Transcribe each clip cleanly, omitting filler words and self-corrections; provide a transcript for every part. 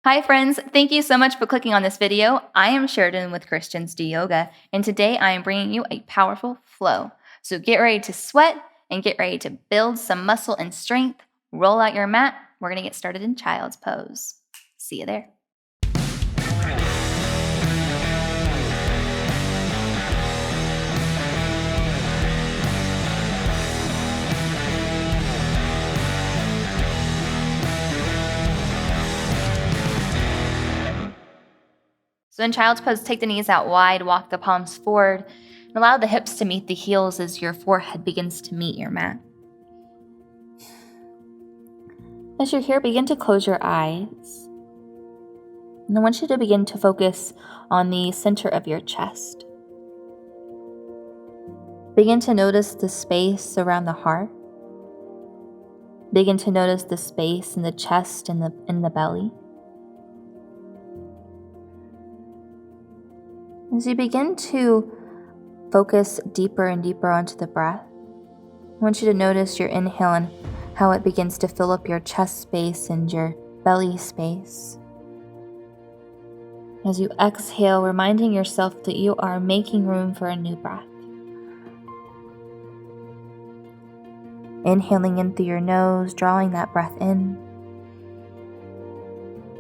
Hi friends, thank you so much for clicking on this video. I am Sheridan with Christians Do Yoga, and today I am bringing you a powerful flow. So get ready to sweat and get ready to build some muscle and strength. Roll out your mat. We're going to get started in child's pose. See you there. So in child's pose, take the knees out wide, walk the palms forward, and allow the hips to meet the heels as your forehead begins to meet your mat. As you're here, begin to close your eyes. And I want you to begin to focus on the center of your chest. Begin to notice the space around the heart. Begin to notice the space in the chest and in the belly. As you begin to focus deeper and deeper onto the breath, I want you to notice your inhale and how it begins to fill up your chest space and your belly space. As you exhale, reminding yourself that you are making room for a new breath. Inhaling in through your nose, drawing that breath in.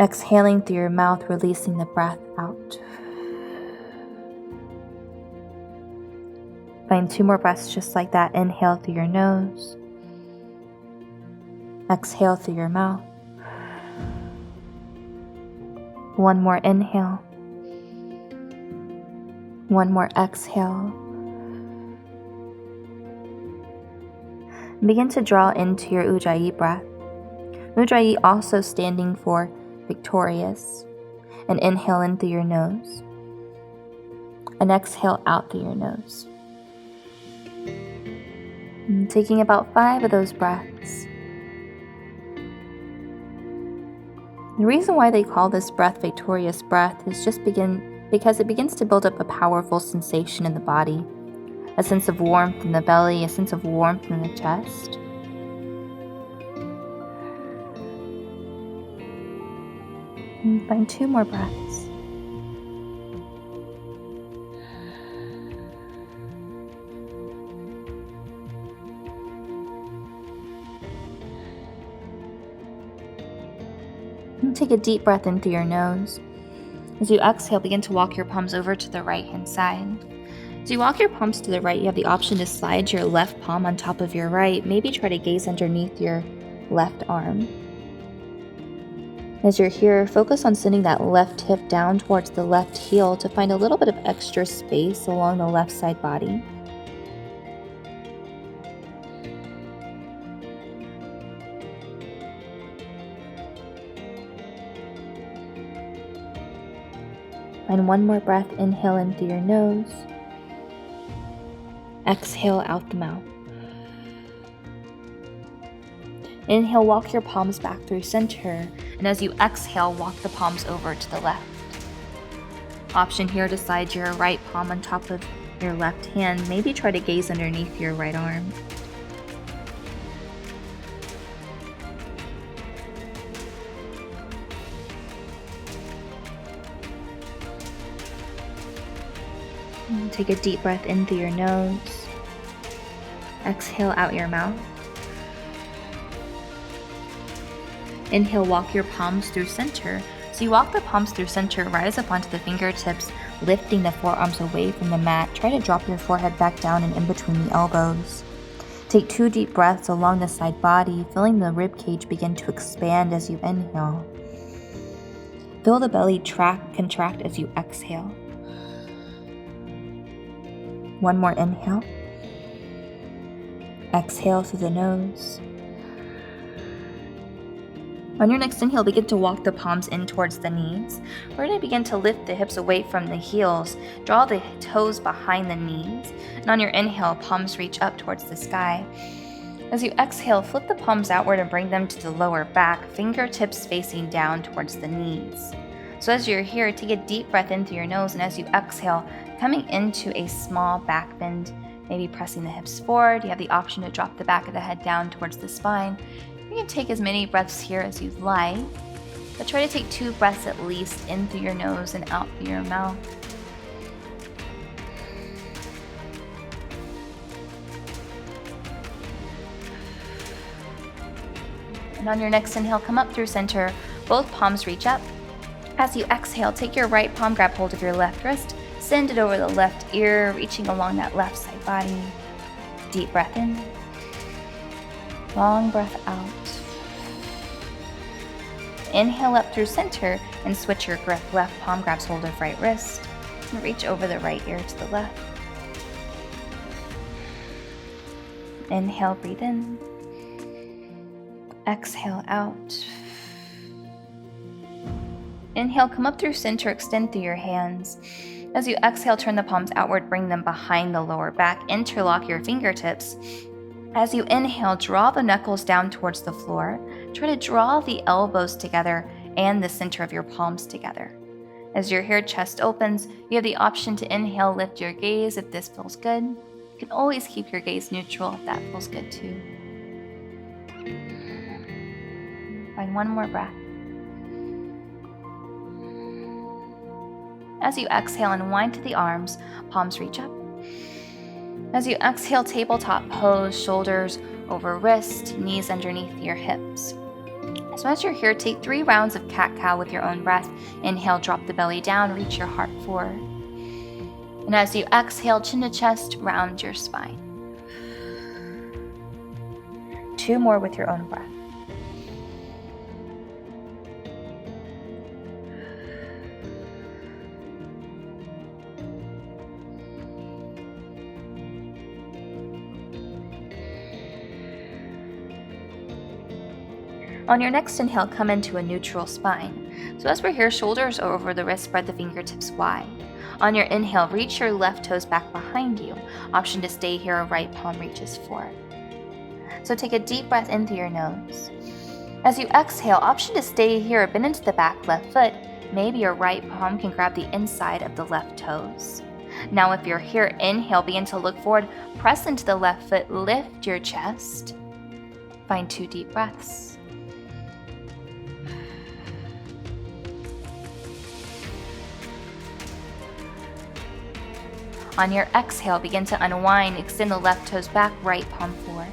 Exhaling through your mouth, releasing the breath out. Find 2 more breaths just like that. Inhale through your nose. Exhale through your mouth. 1 more inhale. 1 more exhale. And begin to draw into your Ujjayi breath. Ujjayi also standing for victorious. And inhale in through your nose. And exhale out through your nose. And taking about 5 of those breaths. The reason why they call this breath victorious breath is because it begins to build up a powerful sensation in the body, a sense of warmth in the belly, a sense of warmth in the chest. And find 2 more breaths. And take a deep breath in through your nose. As you exhale, begin to walk your palms over to the right-hand side. As you walk your palms to the right, you have the option to slide your left palm on top of your right. Maybe try to gaze underneath your left arm. As you're here, focus on sending that left hip down towards the left heel to find a little bit of extra space along the left side body. And 1 more breath, inhale in through your nose. Exhale out the mouth. Inhale, walk your palms back through center. And as you exhale, walk the palms over to the left. Option here to slide your right palm on top of your left hand. Maybe try to gaze underneath your right arm. And take a deep breath in through your nose. Exhale out your mouth. Inhale, walk your palms through center. So you walk the palms through center, rise up onto the fingertips, lifting the forearms away from the mat. Try to drop your forehead back down and in between the elbows. Take 2 deep breaths along the side body, feeling the rib cage begin to expand as you inhale. Feel the belly contract as you exhale. 1 more inhale. Exhale through the nose. On your next inhale, begin to walk the palms in towards the knees. We're going to begin to lift the hips away from the heels. Draw the toes behind the knees. And on your inhale, palms reach up towards the sky. As you exhale, flip the palms outward and bring them to the lower back, fingertips facing down towards the knees. So as you're here, take a deep breath in through your nose, and as you exhale, coming into a small back bend, maybe pressing the hips forward. You have the option to drop the back of the head down towards the spine. You can take as many breaths here as you'd like. but try to take 2 breaths at least in through your nose and out through your mouth. And on your next inhale, come up through center. Both palms reach up. As you exhale, take your right palm, grab hold of your left wrist, send it over the left ear, reaching along that left side body. Deep breath in. Long breath out. Inhale up through center and switch your grip. Left palm grabs hold of right wrist and reach over the right ear to the left. Inhale, breathe in. Exhale out. Inhale, come up through center, extend through your hands. As you exhale, turn the palms outward, bring them behind the lower back, interlock your fingertips. As you inhale, draw the knuckles down towards the floor. Try to draw the elbows together and the center of your palms together. As your here, chest opens, you have the option to inhale, lift your gaze if this feels good. You can always keep your gaze neutral if that feels good too. Find one more breath. As you exhale, unwind to the arms, palms reach up. As you exhale, tabletop pose, shoulders over wrist, knees underneath your hips. So as you're here, take 3 rounds of cat-cow with your own breath. Inhale, drop the belly down, reach your heart forward. And as you exhale, chin to chest, round your spine. 2 more with your own breath. On your next inhale, come into a neutral spine. So as we're here, shoulders are over the wrist, spread the fingertips wide. On your inhale, reach your left toes back behind you. Option to stay here, right palm reaches forward. So take a deep breath in through your nose. As you exhale, option to stay here, bend into the back left foot. Maybe your right palm can grab the inside of the left toes. Now if you're here, inhale, begin to look forward, press into the left foot, lift your chest. Find 2 deep breaths. On your exhale, begin to unwind, extend the left toes back, right palm forward.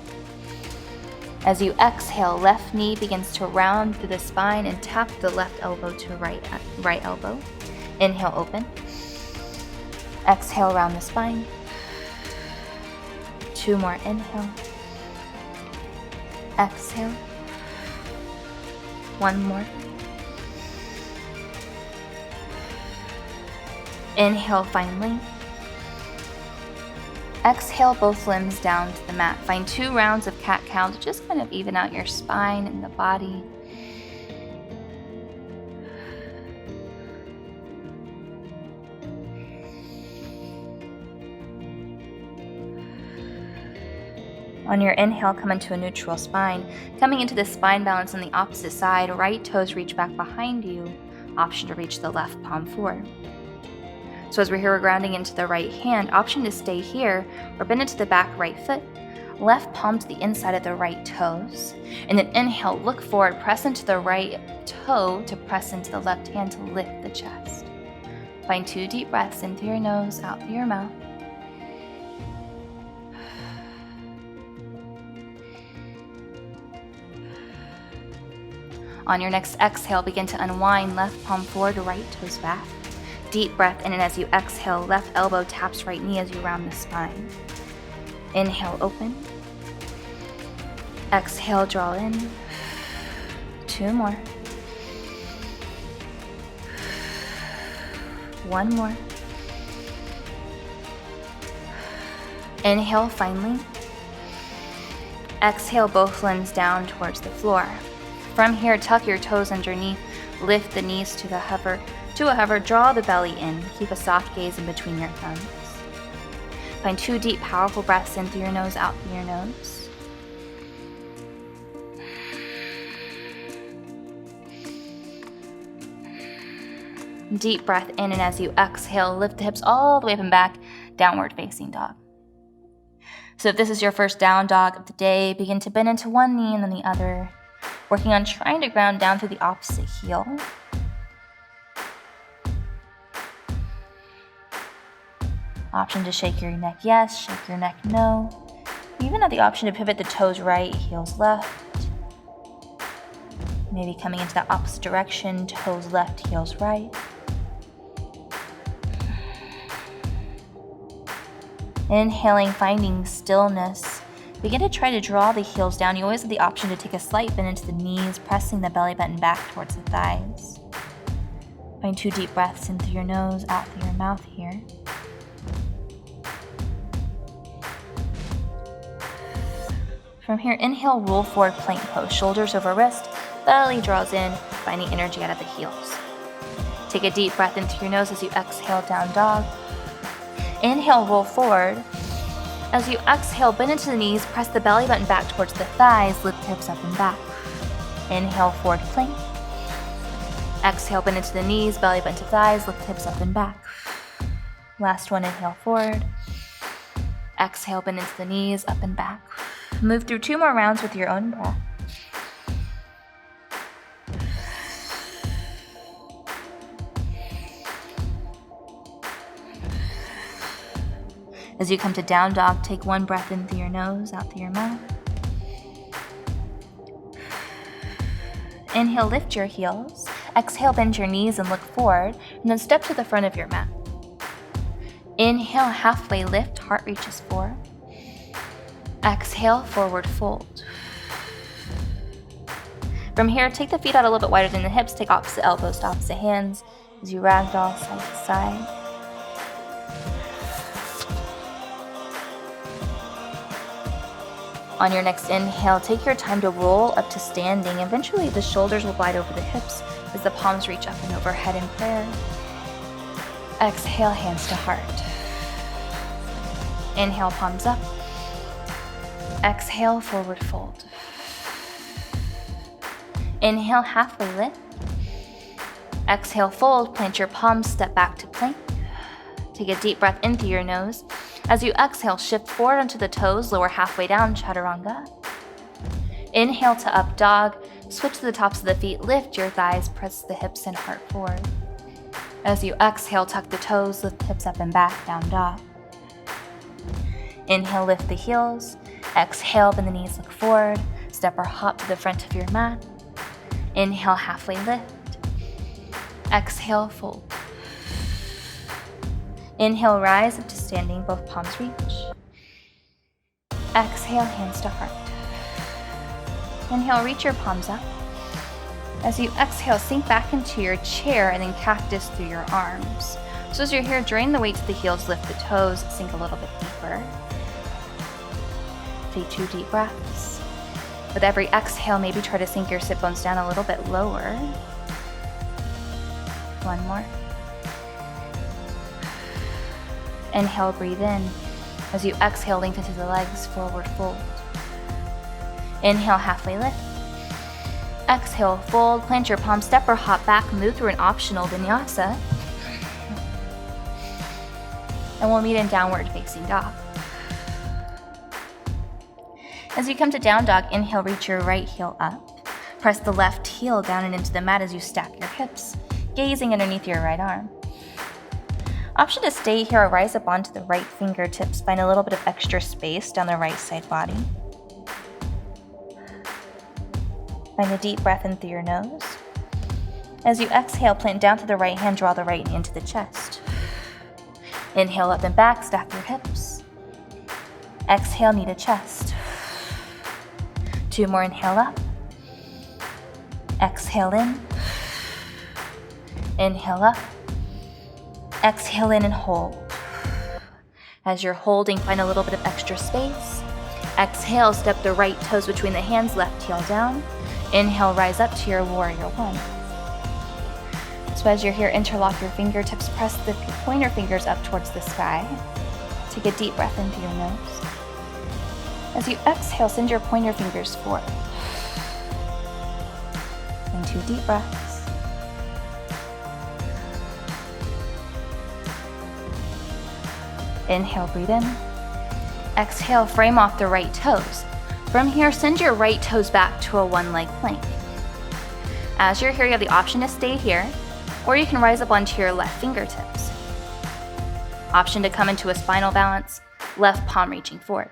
As you exhale, left knee begins to round through the spine and tap the left elbow to right elbow. Inhale, open. Exhale, round the spine. 2 more, inhale. Exhale. 1 more. Inhale, find length. Exhale, both limbs down to the mat. Find 2 rounds of cat-cow to just kind of even out your spine and the body. On your inhale, come into a neutral spine. Coming into the spine balance on the opposite side, right toes reach back behind you. Option to reach the left palm forward. So as we're here, we're grounding into the right hand. Option to stay here or bend into the back right foot. Left palm to the inside of the right toes. And then inhale, look forward, press into the right toe to press into the left hand to lift the chest. Find 2 deep breaths in through your nose, out through your mouth. On your next exhale, begin to unwind, left palm forward, right toes back. Deep breath in, and as you exhale, left elbow taps right knee as you round the spine. Inhale, open. Exhale, draw in. 2 more. 1 more. Inhale, find length. Exhale, both limbs down towards the floor. From here, tuck your toes underneath, lift the knees to a hover, draw the belly in, keep a soft gaze in between your thumbs. Find 2 deep, powerful breaths in through your nose, out through your nose. Deep breath in, and as you exhale, lift the hips all the way up and back, downward facing dog. So if this is your first down dog of the day, begin to bend into one knee and then the other. working on trying to ground down through the opposite heel. Option to shake your neck yes, shake your neck no. You even have the option to pivot the toes right, heels left. Maybe coming into that opposite direction, toes left, heels right. Inhaling, finding stillness. Begin to try to draw the heels down. You always have the option to take a slight bend into the knees, pressing the belly button back towards the thighs. Find 2 deep breaths in through your nose, out through your mouth here. From here, inhale, roll forward, plank pose, shoulders over wrist, belly draws in, finding energy out of the heels. Take a deep breath into your nose as you exhale, down dog. Inhale, roll forward. As you exhale, bend into the knees, press the belly button back towards the thighs, lift the hips up and back. Inhale, forward plank. Exhale, bend into the knees, belly button to thighs, lift the hips up and back. Last one, inhale, forward. Exhale, bend into the knees, up and back. Move through 2 more rounds with your own breath. As you come to down dog, take 1 breath in through your nose, out through your mouth. Inhale, lift your heels. Exhale, bend your knees and look forward, and then step to the front of your mat. Inhale, halfway lift, heart reaches forward. Exhale, forward fold. From here, take the feet out a little bit wider than the hips, take opposite elbows to opposite hands as you ragdoll side to side. On your next inhale, take your time to roll up to standing. Eventually, the shoulders will glide over the hips as the palms reach up and overhead in prayer. Exhale, hands to heart. Inhale, palms up. Exhale, forward fold. Inhale, halfway lift. Exhale, fold, plant your palms, step back to plank. Take a deep breath in through your nose. As you exhale, shift forward onto the toes, lower halfway down, chaturanga. Inhale to up dog, switch to the tops of the feet, lift your thighs, press the hips and heart forward. As you exhale, tuck the toes, lift the hips up and back, down dog. Inhale, lift the heels. Exhale, bend the knees, look forward. Step or hop to the front of your mat. Inhale, halfway lift. Exhale, fold. Inhale, rise up to standing, both palms reach. Exhale, hands to heart. Inhale, reach your palms up. As you exhale, sink back into your chair and then cactus through your arms. So as you're here, drain the weight to the heels, lift the toes, sink a little bit deeper. Take 2 deep breaths. With every exhale, maybe try to sink your sit bones down a little bit lower. 1 more. Inhale, breathe in. As you exhale, lengthen through the legs, forward fold. Inhale, halfway lift. Exhale, fold, plant your palms, step or hop back, move through an optional vinyasa. And we'll meet in downward facing dog. As you come to down dog, inhale, reach your right heel up. Press the left heel down and into the mat as you stack your hips, gazing underneath your right arm. Option to stay here or rise up onto the right fingertips. Find a little bit of extra space down the right side body. Find a deep breath in through your nose. As you exhale, plant down to the right hand, draw the right knee into the chest. Inhale, up and back, stack your hips. Exhale, knee to chest. 2 more, inhale up. Exhale in. Inhale up. Exhale in and hold. As you're holding, find a little bit of extra space. Exhale, step the right toes between the hands, left heel down. Inhale, rise up to your warrior 1. So as you're here, interlock your fingertips, press the pointer fingers up towards the sky. Take a deep breath in through your nose. As you exhale, send your pointer fingers forward. And 2 deep breaths. Inhale, breathe in. Exhale, frame off the right toes. From here, send your right toes back to a 1-leg plank. As you're here, you have the option to stay here, or you can rise up onto your left fingertips. Option to come into a spinal balance, left palm reaching forward.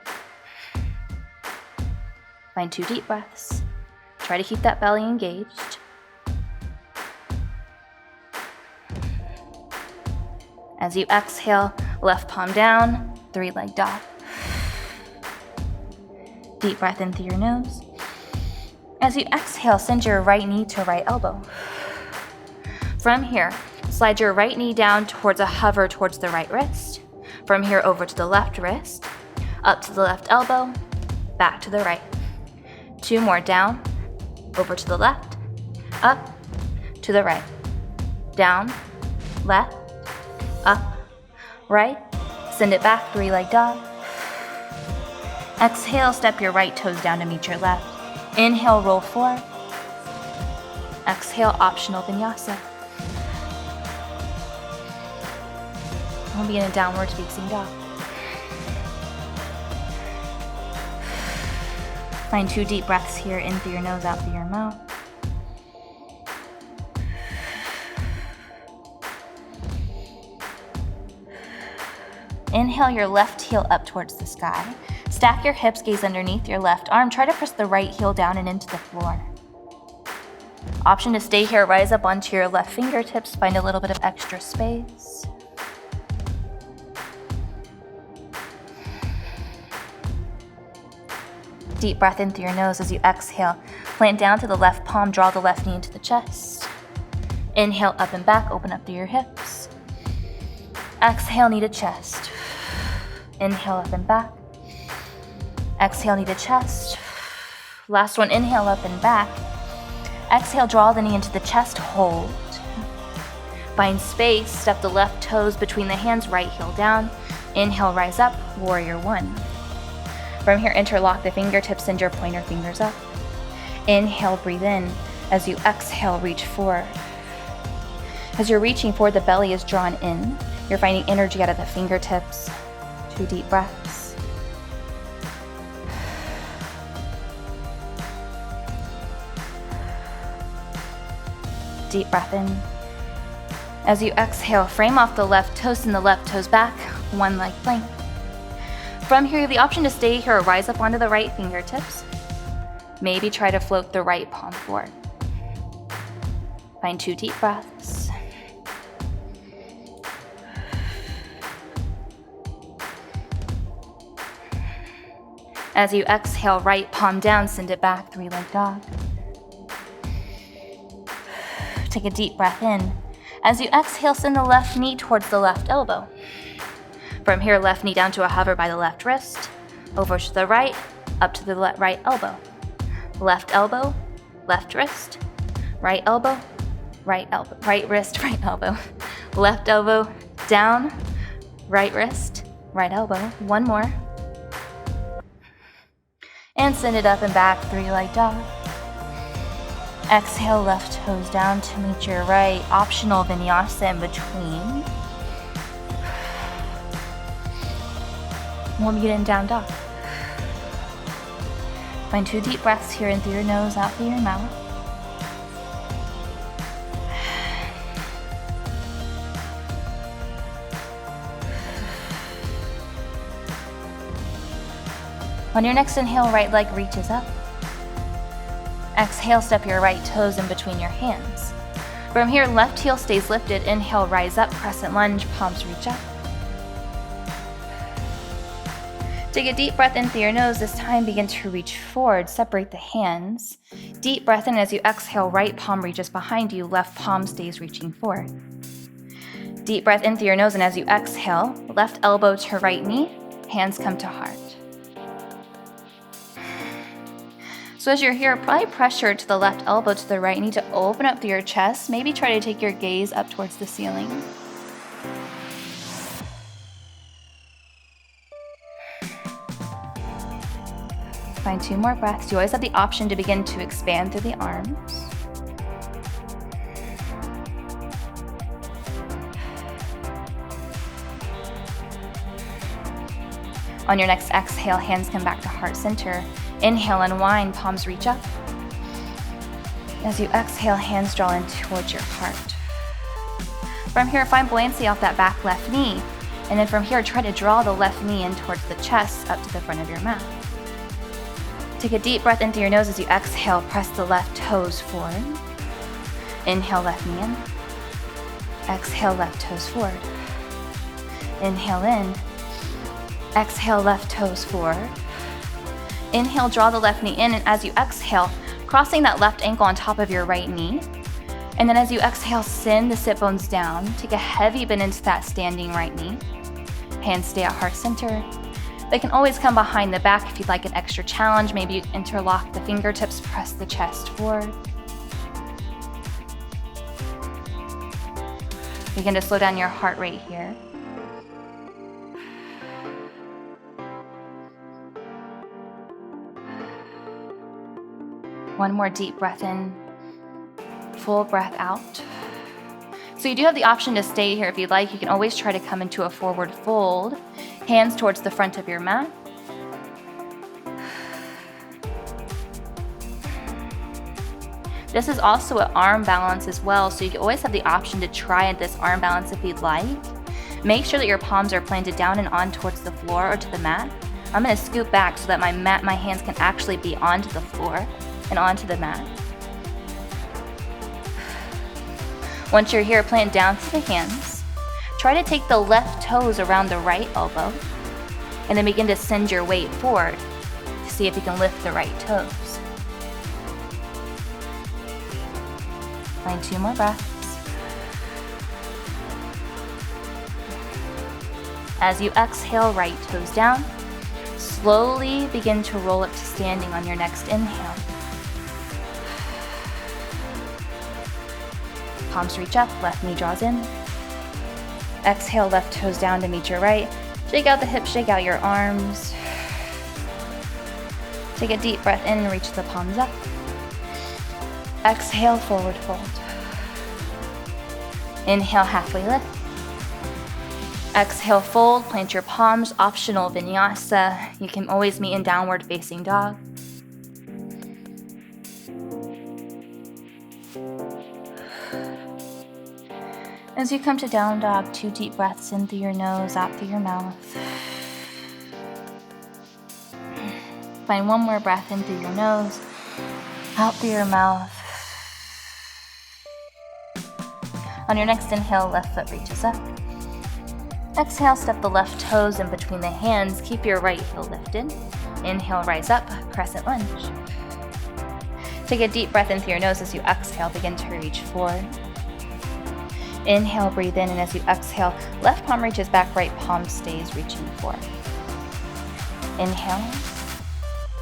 Find 2 deep breaths. Try to keep that belly engaged. As you exhale, left palm down, 3-leg dog. Deep breath in through your nose. As you exhale, send your right knee to right elbow. From here, slide your right knee down towards a hover towards the right wrist. From here over to the left wrist, up to the left elbow, back to the right. 2 more down, over to the left, up, to the right. Down, left, up, right. Send it back, 3-leg dog. Exhale, step your right toes down to meet your left. Inhale, roll forward. Exhale, optional vinyasa. We'll begin a downward facing dog. Find 2 deep breaths here, in through your nose, out through your mouth. Inhale your left heel up towards the sky. Stack your hips, gaze underneath your left arm. Try to press the right heel down and into the floor. Option to stay here, rise up onto your left fingertips. Find a little bit of extra space. Deep breath in through your nose as you exhale. Plant down to the left palm, draw the left knee into the chest. Inhale, up and back, open up through your hips. Exhale, knee to chest. Inhale, up and back. Exhale, knee to chest. Last one, inhale, up and back. Exhale, draw the knee into the chest, hold. Find space, step the left toes between the hands, right heel down. Inhale, rise up, warrior 1. From here, interlock the fingertips, send your pointer fingers up. Inhale, breathe in. As you exhale, reach forward. As you're reaching forward, the belly is drawn in. You're finding energy out of the fingertips. 2 deep breaths. Deep breath in. As you exhale, frame off the left toes, send the left toes back, 1-leg plank. From here, you have the option to stay here or rise up onto the right fingertips. Maybe try to float the right palm forward. Find 2 deep breaths. As you exhale, right palm down, send it back, 3-leg dog. Take a deep breath in. As you exhale, send the left knee towards the left elbow. From here, left knee down to a hover by the left wrist, over to the right, up to the right elbow. Left elbow, left wrist, right elbow, right wrist, right elbow. Left elbow, down, right wrist, right elbow. 1 more. And send it up and back, 3-leg dog. Exhale, left toes down to meet your right. Optional vinyasa in between. We'll begin in down dog. Find 2 deep breaths here, in through your nose, out through your mouth. On your next inhale, right leg reaches up. Exhale, step your right toes in between your hands. From here, left heel stays lifted. Inhale, rise up, crescent lunge, palms reach up. Take a deep breath in through your nose. This time, begin to reach forward. Separate the hands. Deep breath in as you exhale, right palm reaches behind you, left palm stays reaching forward. Deep breath in through your nose, and as you exhale, left elbow to right knee, hands come to heart. So as you're here, apply pressure to the left elbow to the right knee to open up through your chest. Maybe try to take your gaze up towards the ceiling. Find 2 more breaths. You always have the option to begin to expand through the arms. On your next exhale, hands come back to heart center. Inhale, unwind, palms reach up. As you exhale, hands draw in towards your heart. From here, find buoyancy off that back left knee. And then from here, try to draw the left knee in towards the chest up to the front of your mat. Take a deep breath into your nose as you exhale, press the left toes forward. Inhale, left knee in. Exhale, left toes forward. Inhale in. Exhale, left toes forward. Inhale, draw the left knee in, and as you exhale, crossing that left ankle on top of your right knee. And then as you exhale, send the sit bones down. Take a heavy bend into that standing right knee. Hands stay at heart center. They can always come behind the back if you'd like an extra challenge. Maybe you interlock the fingertips, press the chest forward. Begin to slow down your heart rate here. One more deep breath in. Full breath out. So you do have the option to stay here if you'd like. You can always try to come into a forward fold. Hands towards the front of your mat. This is also an arm balance as well, so you can always have the option to try this arm balance if you'd like. Make sure that your palms are planted down and on towards the floor or to the mat. I'm going to scoop back so that my hands can actually be onto the floor and onto the mat. Once you're here, plant down to the hands. Try to take the left toes around the right elbow and then begin to send your weight forward to see if you can lift the right toes. Find 2 more breaths. As you exhale, right toes down. Slowly begin to roll up to standing on your next inhale. Palms reach up, left knee draws in. Exhale, left toes down to meet your right. Shake out the hips, shake out your arms. Take a deep breath in and reach the palms up. Exhale, forward fold. Inhale, halfway lift. Exhale, fold, plant your palms, optional vinyasa. You can always meet in downward facing dog. As you come to down dog, 2 deep breaths in through your nose, out through your mouth. Find 1 more breath in through your nose, out through your mouth. On your next inhale, left foot reaches up. Exhale, step the left toes in between the hands. Keep your right heel lifted. Inhale, rise up, crescent lunge. Take a deep breath in through your nose as you exhale, begin to reach forward. Inhale, breathe in, and as you exhale, left palm reaches back, right palm stays reaching forward. Inhale.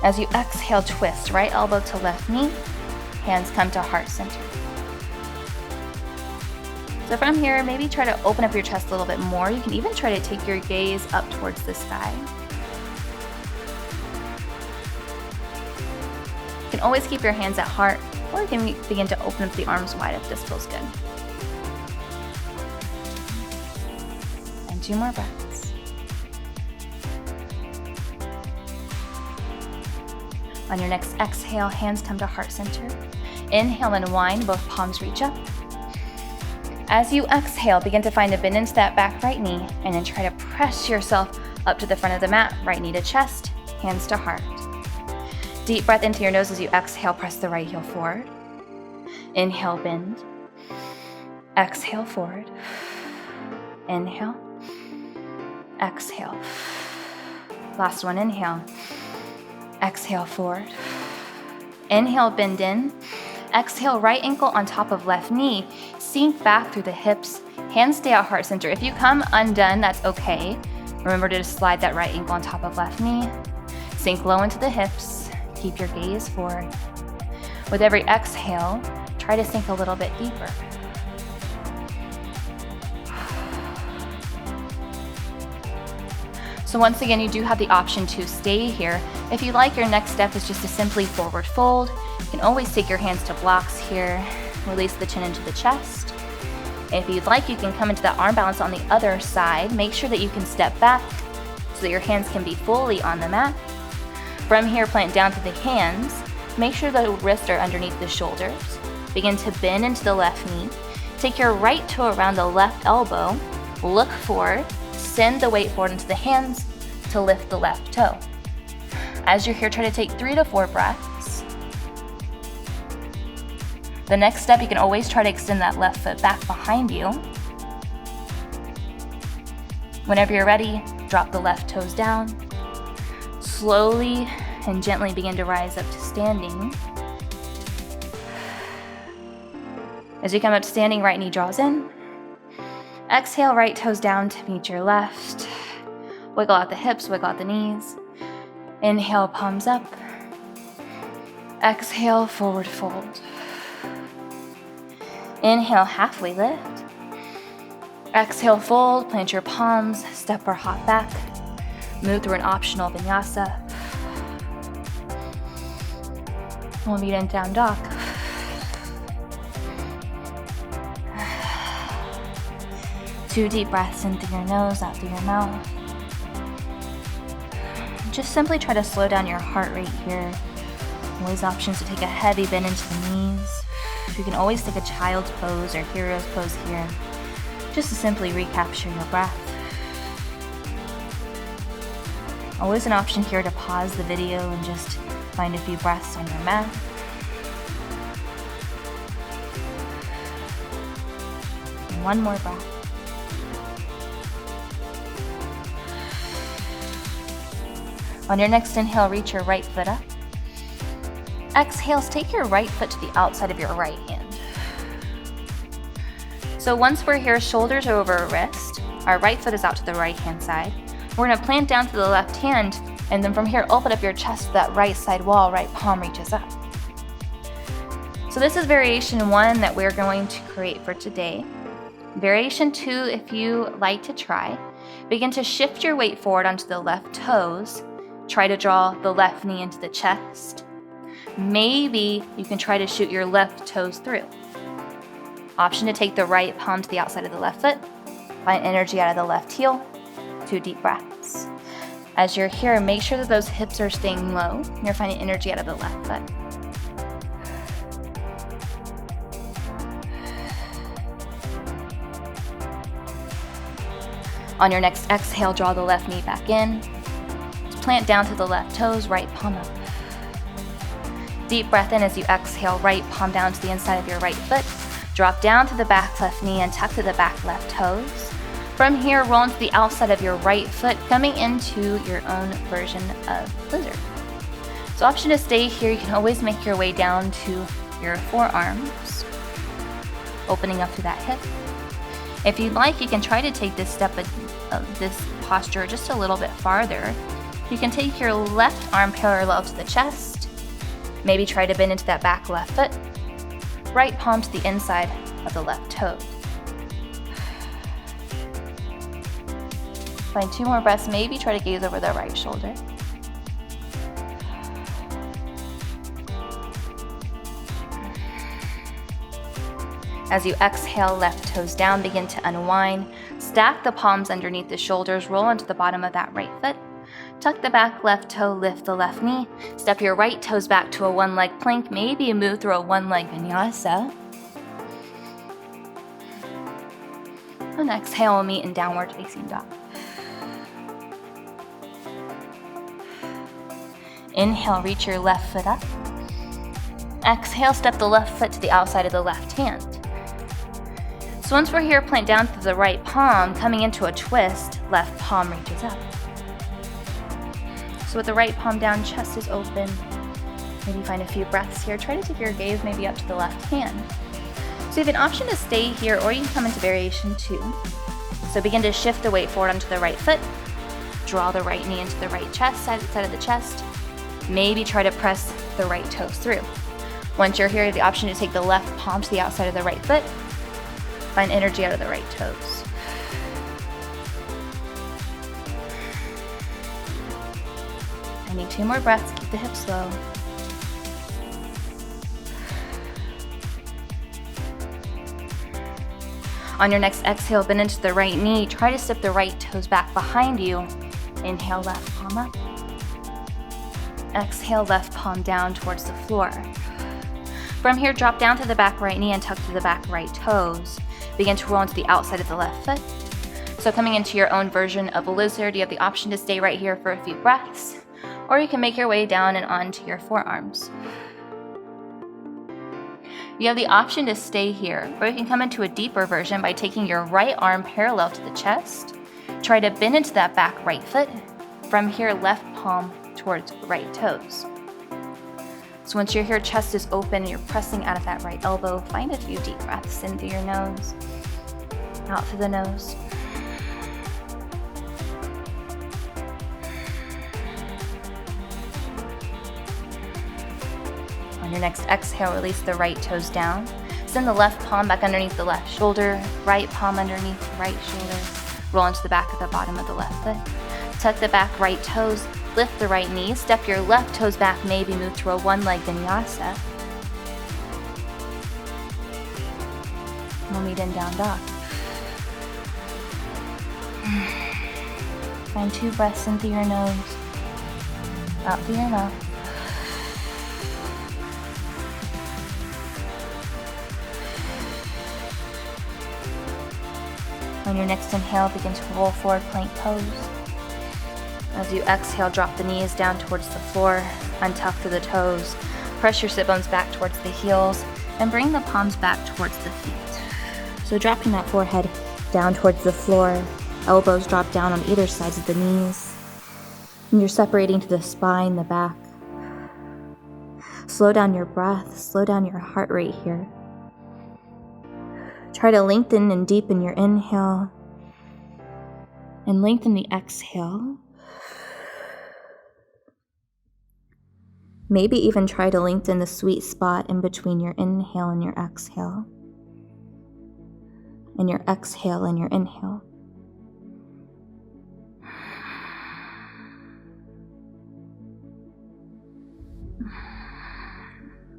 As you exhale, twist, right elbow to left knee, hands come to heart center. So from here, maybe try to open up your chest a little bit more. You can even try to take your gaze up towards the sky. You can always keep your hands at heart, or you can begin to open up the arms wide if this feels good. And 2 more breaths. On your next exhale, hands come to heart center. Inhale and wind, both palms reach up. As you exhale, begin to find a bend into that back right knee, and then try to press yourself up to the front of the mat, right knee to chest, hands to heart. Deep breath into your nose as you exhale, press the right heel forward. Inhale, bend. Exhale, forward. Inhale. Exhale. Last one, inhale. Exhale, forward. Inhale, bend in. Exhale, right ankle on top of left knee. Sink back through the hips. Hands stay at heart center. If you come undone, that's okay. Remember to just slide that right ankle on top of left knee. Sink low into the hips. Keep your gaze forward. With every exhale, try to sink a little bit deeper. So once again, you do have the option to stay here. If you like, your next step is just to simply forward fold. You can always take your hands to blocks here. Release the chin into the chest. If you'd like, you can come into that arm balance on the other side. Make sure that you can step back so that your hands can be fully on the mat. From here, plant down to the hands. Make sure the wrists are underneath the shoulders. Begin to bend into the left knee. Take your right toe around the left elbow. Look forward. Send the weight forward into the hands to lift the left toe. As you're here, try to take 3 to 4 breaths. The next step, you can always try to extend that left foot back behind you. Whenever you're ready, drop the left toes down. Slowly and gently begin to rise up to standing. As you come up to standing, right knee draws in. Exhale, right toes down to meet your left. Wiggle out the hips, wiggle out the knees. Inhale, palms up. Exhale, forward fold. Inhale, halfway lift. Exhale, fold, plant your palms, step or hop back. Move through an optional vinyasa. We'll meet in down dog. Two deep breaths in through your nose, out through your mouth. Just simply try to slow down your heart rate here. Always options to take a heavy bend into the knees. You can always take a child's pose or hero's pose here, just to simply recapture your breath. Always an option here to pause the video and just find a few breaths on your mat. And one more breath. On your next inhale, reach your right foot up. Exhales, take your right foot to the outside of your right hand. So once we're here, shoulders are over our wrist. Our right foot is out to the right hand side. We're gonna plant down to the left hand, and then from here, open up your chest to that right side wall, right palm reaches up. So this is variation 1 that we're going to create for today. Variation 2, if you like to try, begin to shift your weight forward onto the left toes. Try to draw the left knee into the chest. Maybe you can try to shoot your left toes through. Option to take the right palm to the outside of the left foot. Find energy out of the left heel. 2 deep breaths. As you're here, make sure that those hips are staying low. You're finding energy out of the left foot. On your next exhale, draw the left knee back in. Plant down to the left toes, right palm up. Deep breath in as you exhale, right palm down to the inside of your right foot. Drop down to the back left knee and tuck to the back left toes. From here, roll into the outside of your right foot, coming into your own version of lizard. So option to stay here, you can always make your way down to your forearms, opening up through that hip. If you'd like, you can try to take this step of this posture just a little bit farther. You can take your left arm parallel to the chest. Maybe try to bend into that back left foot. Right palm to the inside of the left toe. Find 2 more breaths. Maybe try to gaze over the right shoulder. As you exhale, left toes down, begin to unwind. Stack the palms underneath the shoulders, roll into the bottom of that right foot. Tuck the back left toe, lift the left knee. Step your right toes back to a one-leg plank. Maybe you move through a one-leg vinyasa. And exhale, we'll meet in downward facing dog. Inhale, reach your left foot up. Exhale, step the left foot to the outside of the left hand. So once we're here, plant down to the right palm, coming into a twist, left palm reaches up. So with the right palm down, chest is open. Maybe find a few breaths here. Try to take your gaze maybe up to the left hand. So you have an option to stay here, or you can come into variation 2. So begin to shift the weight forward onto the right foot. Draw the right knee into the right chest, side of the chest. Maybe try to press the right toes through. Once you're here, you have the option to take the left palm to the outside of the right foot. Find energy out of the right toes. I need 2 more breaths. Keep the hips low. On your next exhale, bend into the right knee. Try to step the right toes back behind you. Inhale, left palm up. Exhale, left palm down towards the floor. From here, drop down to the back right knee and tuck to the back right toes. Begin to roll into the outside of the left foot. So coming into your own version of a lizard, you have the option to stay right here for a few breaths, or you can make your way down and onto your forearms. You have the option to stay here, or you can come into a deeper version by taking your right arm parallel to the chest. Try to bend into that back right foot. From here, left palm towards right toes. So once you're here, chest is open, you're pressing out of that right elbow. Find a few deep breaths in through your nose, out through the nose. On your next exhale, release the right toes down. Send the left palm back underneath the left shoulder, right palm underneath the right shoulder. Roll into the back of the bottom of the left foot. Tuck the back right toes, lift the right knee, step your left toes back, maybe move to a one-leg vinyasa. We'll meet in down dog. Find 2 breaths in through your nose, out through your mouth. On your next inhale, begin to roll forward plank pose. As you exhale, drop the knees down towards the floor, untuck to the toes, press your sit bones back towards the heels, and bring the palms back towards the feet. So dropping that forehead down towards the floor, elbows drop down on either sides of the knees, and you're separating to the spine, the back. Slow down your breath, slow down your heart rate here. Try to lengthen and deepen your inhale, and lengthen the exhale. Maybe even try to lengthen the sweet spot in between your inhale and your exhale, and your exhale and your inhale.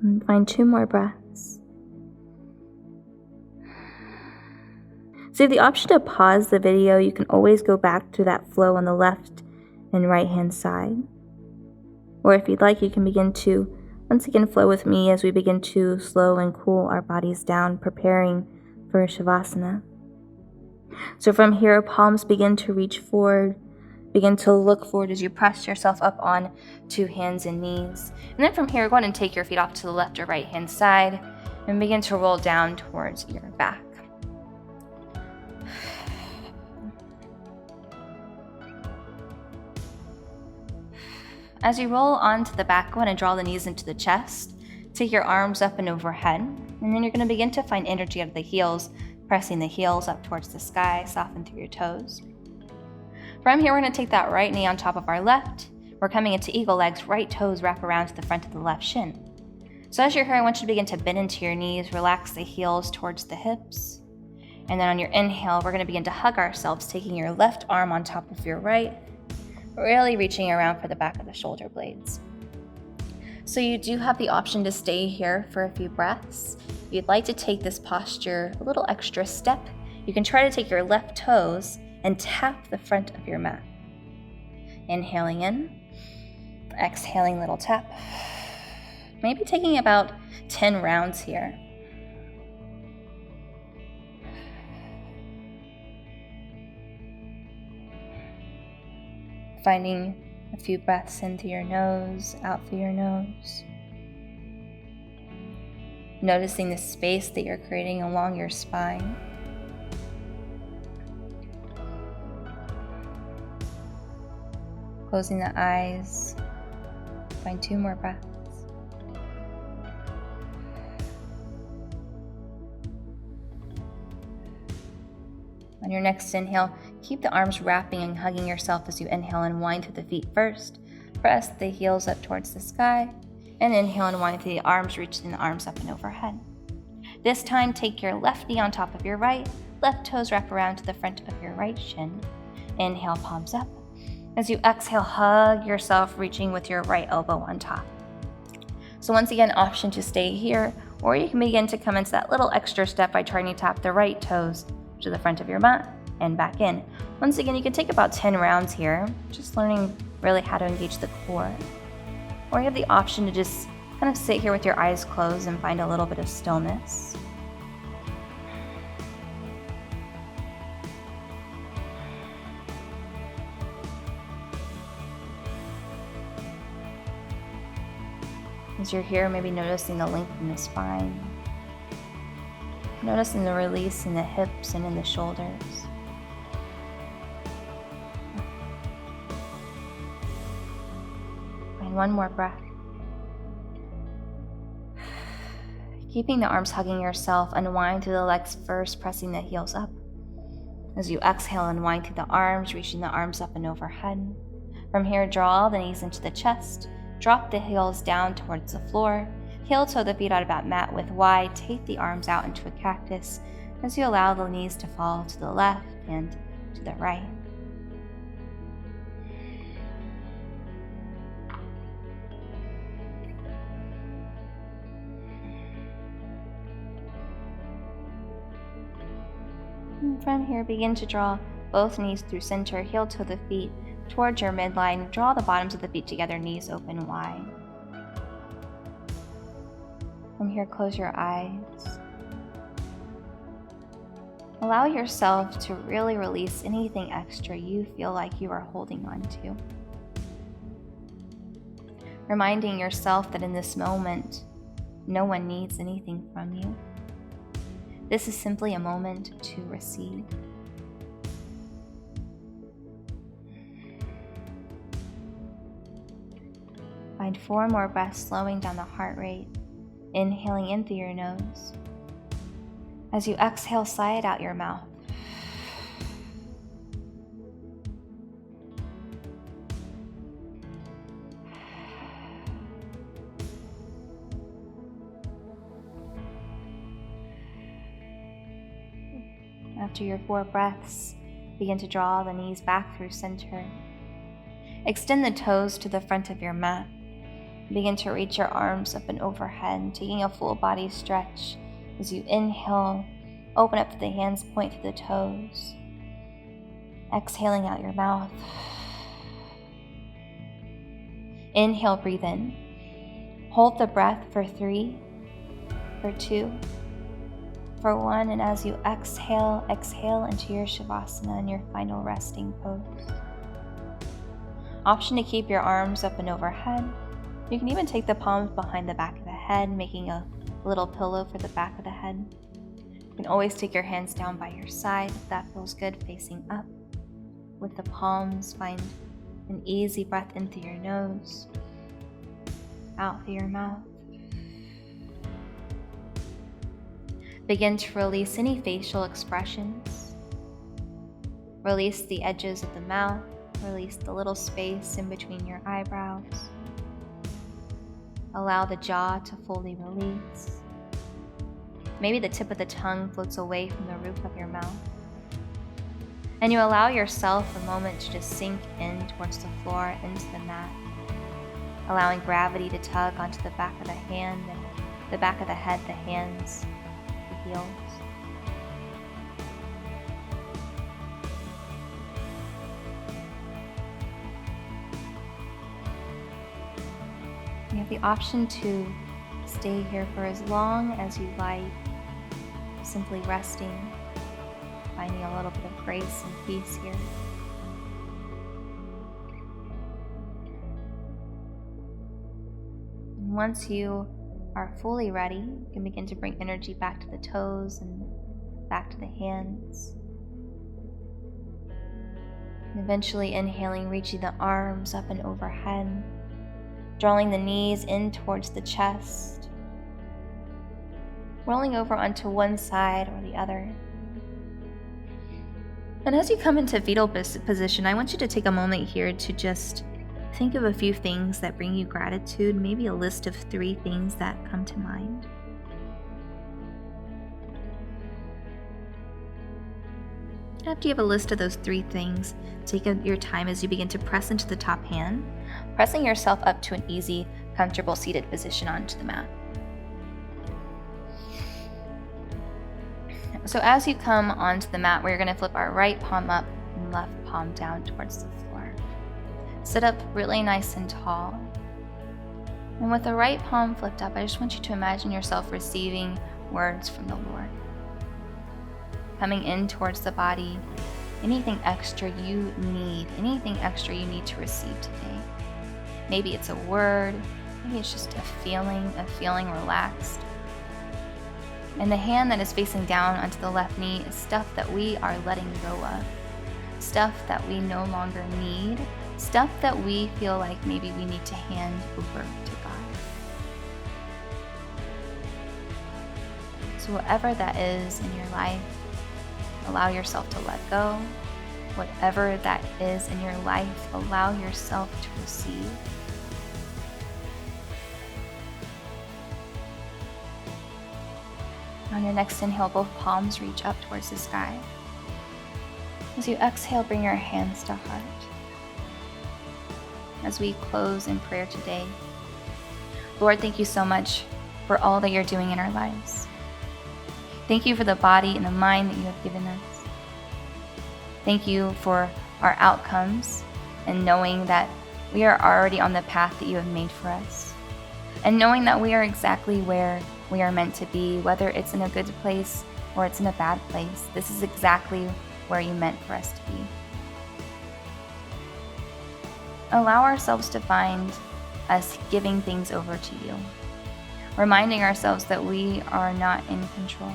And find 2 more breaths. So you have the option to pause the video. You can always go back to that flow on the left and right hand side. Or if you'd like, you can begin to once again flow with me as we begin to slow and cool our bodies down, preparing for Shavasana. So from here, palms begin to reach forward, begin to look forward as you press yourself up on 2 hands and knees. And then from here, go ahead and take your feet off to the left or right hand side and begin to roll down towards your back. As you roll onto the back, go ahead and draw the knees into the chest. Take your arms up and overhead, and then you're going to begin to find energy out of the heels, pressing the heels up towards the sky, soften through your toes. From here, we're going to take that right knee on top of our left. We're coming into eagle legs, right toes wrap around to the front of the left shin. So as you're here, I want you to begin to bend into your knees, relax the heels towards the hips. And then on your inhale, we're going to begin to hug ourselves, taking your left arm on top of your right, really reaching around for the back of the shoulder blades. So you do have the option to stay here for a few breaths. If you'd like to take this posture a little extra step, you can try to take your left toes and tap the front of your mat. Inhaling in, exhaling, little tap. Maybe taking about 10 rounds here. Finding a few breaths in through your nose, out through your nose. Noticing the space that you're creating along your spine. Closing the eyes. Find 2 more breaths. On your next inhale, keep the arms wrapping and hugging yourself as you inhale and wind through the feet first. Press the heels up towards the sky, and inhale and wind through the arms, reaching the arms up and overhead. This time, take your left knee on top of your right, left toes wrap around to the front of your right shin. Inhale, palms up. As you exhale, hug yourself, reaching with your right elbow on top. So once again, option to stay here, or you can begin to come into that little extra step by trying to tap the right toes to the front of your mat and back in. Once again, you can take about 10 rounds here, just learning really how to engage the core. Or you have the option to just Kind of sit here with your eyes closed and find a little bit of stillness. As you're here, maybe noticing the length in the spine. Noticing the release in the hips and in the shoulders. And one more breath. Keeping the arms hugging yourself, unwind through the legs first, pressing the heels up. As you exhale, unwind through the arms, reaching the arms up and overhead. From here, draw the knees into the chest. Drop the heels down towards the floor. Heel toe the feet out of that mat with wide. Take the arms out into a cactus as you allow the knees to fall to the left and to the right. And from here, begin to draw both knees through center, heel toe the feet towards your midline. Draw the bottoms of the feet together, knees open wide. From here, close your eyes. Allow yourself to really release anything extra you feel like you are holding on to. Reminding yourself that in this moment, no one needs anything from you. This is simply a moment to receive. Find 4 more breaths, slowing down the heart rate. Inhaling in through your nose. As you exhale, sigh it out your mouth. After your 4 breaths, begin to draw the knees back through center. Extend the toes to the front of your mat. Begin to reach your arms up and overhead, taking a full body stretch. As you inhale, open up to the hands, point to the toes. Exhaling out your mouth. Inhale, breathe in. Hold the breath for 3, for 2, for 1, and as you exhale, exhale into your Shavasana and your final resting pose. Option to keep your arms up and overhead. You can even take the palms behind the back of the head, making a little pillow for the back of the head. You can always take your hands down by your side if that feels good, facing up. With the palms, find an easy breath in through your nose, out through your mouth. Begin to release any facial expressions. Release the edges of the mouth, release the little space in between your eyebrows. Allow the jaw to fully release. Maybe the tip of the tongue floats away from the roof of your mouth. And you allow yourself a moment to just sink in towards the floor, into the mat, allowing gravity to tug onto the back of the hand, the back of the head, the hands, the heels. You have the option to stay here for as long as you like, simply resting, finding a little bit of grace and peace here. And once you are fully ready, you can begin to bring energy back to the toes and back to the hands. And eventually inhaling, reaching the arms up and overhead, drawing the knees in towards the chest, rolling over onto one side or the other. And as you come into fetal position, I want you to take a moment here to just think of a few things that bring you gratitude, maybe a list of 3 things that come to mind. After you have a list of those 3 things, take your time as you begin to press into the top hand, pressing yourself up to an easy, comfortable seated position onto the mat. So as you come onto the mat, we're going to flip our right palm up and left palm down towards the floor. Sit up really nice and tall. And with the right palm flipped up, I just want you to imagine yourself receiving words from the Lord. Coming in towards the body, anything extra you need to receive today. Maybe it's a word, maybe it's just a feeling relaxed. And the hand that is facing down onto the left knee is stuff that we are letting go of, stuff that we no longer need, stuff that we feel like maybe we need to hand over to God. So whatever that is in your life, allow yourself to let go. Whatever that is in your life, allow yourself to receive. On your next inhale, both palms reach up towards the sky. As you exhale, bring your hands to heart. As we close in prayer today, Lord, thank you so much for all that you're doing in our lives. Thank you for the body and the mind that you have given us. Thank you for our outcomes and knowing that we are already on the path that you have made for us. And knowing that we are exactly where we are meant to be, whether it's in a good place or it's in a bad place. This is exactly where you meant for us to be. Allow ourselves to find us giving things over to you, reminding ourselves that we are not in control.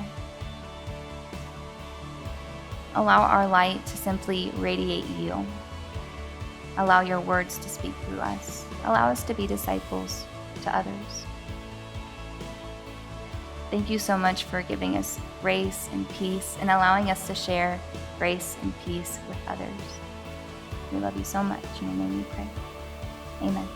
Allow our light to simply radiate you. Allow your words to speak through us. Allow us to be disciples to others. Thank you so much for giving us grace and peace and allowing us to share grace and peace with others. We love you so much. In your name we pray. Amen.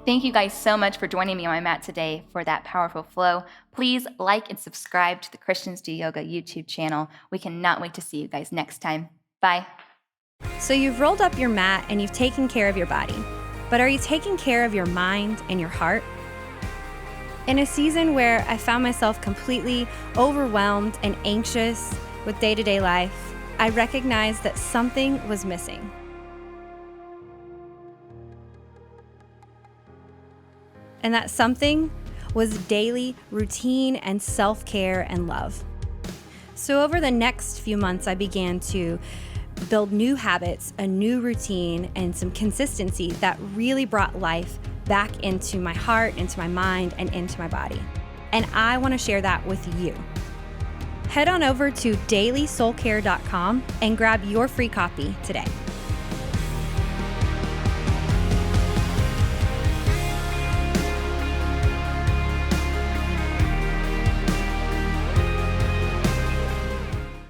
Thank you guys so much for joining me on my mat today for that powerful flow. Please like and subscribe to the Christians Do Yoga YouTube channel. We cannot wait to see you guys next time. Bye. So you've rolled up your mat and you've taken care of your body, but are you taking care of your mind and your heart? In a season where I found myself completely overwhelmed and anxious with day-to-day life, I recognized that something was missing. And that something was daily routine and self-care and love. So over the next few months, I began to build new habits, a new routine, and some consistency that really brought life back into my heart, into my mind, and into my body. And I want to share that with you. Head on over to dailysoulcare.com and grab your free copy today.